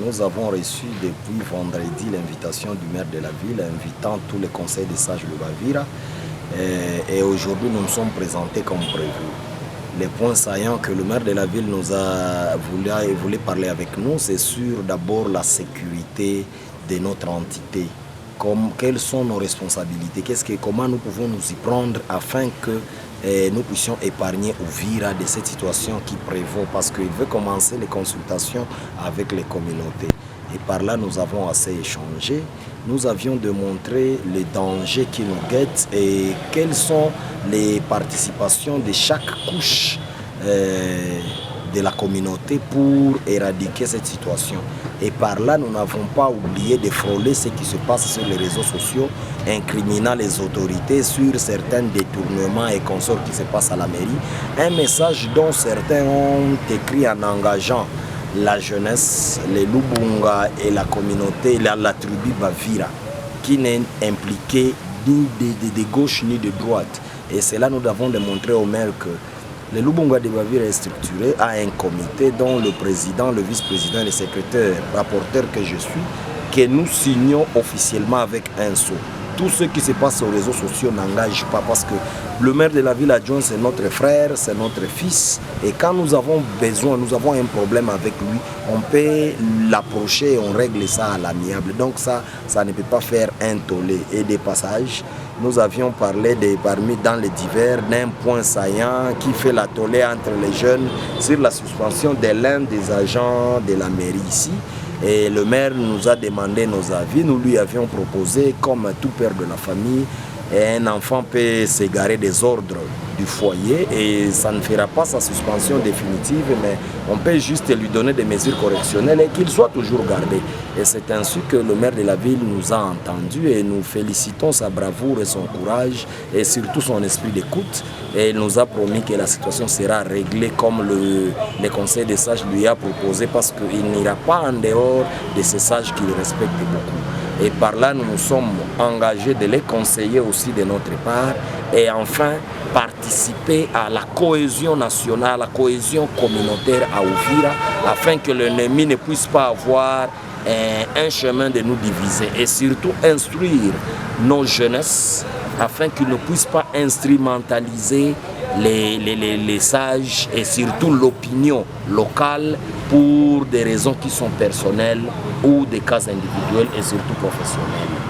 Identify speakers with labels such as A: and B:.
A: nous avons reçu depuis vendredi l'invitation du maire de la ville invitant tous les conseils des sages de Bavira. Et aujourd'hui, nous nous sommes présentés comme prévu. Les points saillants que le maire de la ville nous a voulu parler avec nous, c'est sur d'abord la sécurité de notre entité. Quelles sont nos responsabilités, comment nous pouvons nous y prendre afin que nous puissions épargner Uvira de cette situation qui prévaut, parce qu'il veut commencer les consultations avec les communautés. Et par là, nous avons assez échangé. Nous avions démontré les dangers qui nous guettent et quelles sont les participations de chaque couche de la communauté pour éradiquer cette situation. Et par là, nous n'avons pas oublié de frôler ce qui se passe sur les réseaux sociaux, incriminant les autorités sur certains détournements et consorts qui se passent à la mairie. Un message dont certains ont écrit en engageant la jeunesse, les Lubunga et la communauté, la tribu Bavira, qui n'est impliquée ni de gauche ni de droite. Et cela, nous avons démontré au maire que le Lubunga de Bavira est structuré à un comité dont le président, le vice-président et le secrétaire, rapporteur que je suis, que nous signons officiellement avec un sceau. Tout ce qui se passe sur les réseaux sociaux n'engage pas, parce que le maire de la ville adjoint, c'est notre frère, c'est notre fils. Et quand nous avons besoin, nous avons un problème avec lui, on peut l'approcher et on règle ça à l'amiable. Donc ça ne peut pas faire un tollé. Et des passages, nous avions parlé dans les divers d'un point saillant qui fait la tollé entre les jeunes sur la suspension de l'un des agents de la mairie ici. Et le maire nous a demandé nos avis. Nous lui avions proposé, comme tout père de la famille, un enfant peut s'égarer des ordres du foyer et ça ne fera pas sa suspension définitive, mais on peut juste lui donner des mesures correctionnelles et qu'il soit toujours gardé. Et c'est ainsi que le maire de la ville nous a entendus et nous félicitons sa bravoure et son courage et surtout son esprit d'écoute. Et il nous a promis que la situation sera réglée comme le conseil des sages lui a proposé, parce qu'il n'ira pas en dehors de ces sages qu'il respecte beaucoup. Et par là, nous nous sommes engagés de les conseiller aussi de notre part et enfin participer à la cohésion nationale, la cohésion communautaire à Uvira, afin que l'ennemi ne puisse pas avoir un chemin de nous diviser, et surtout instruire nos jeunesses afin qu'ils ne puissent pas instrumentaliser les sages et surtout l'opinion locale pour des raisons qui sont personnelles ou des cas individuels et surtout professionnels.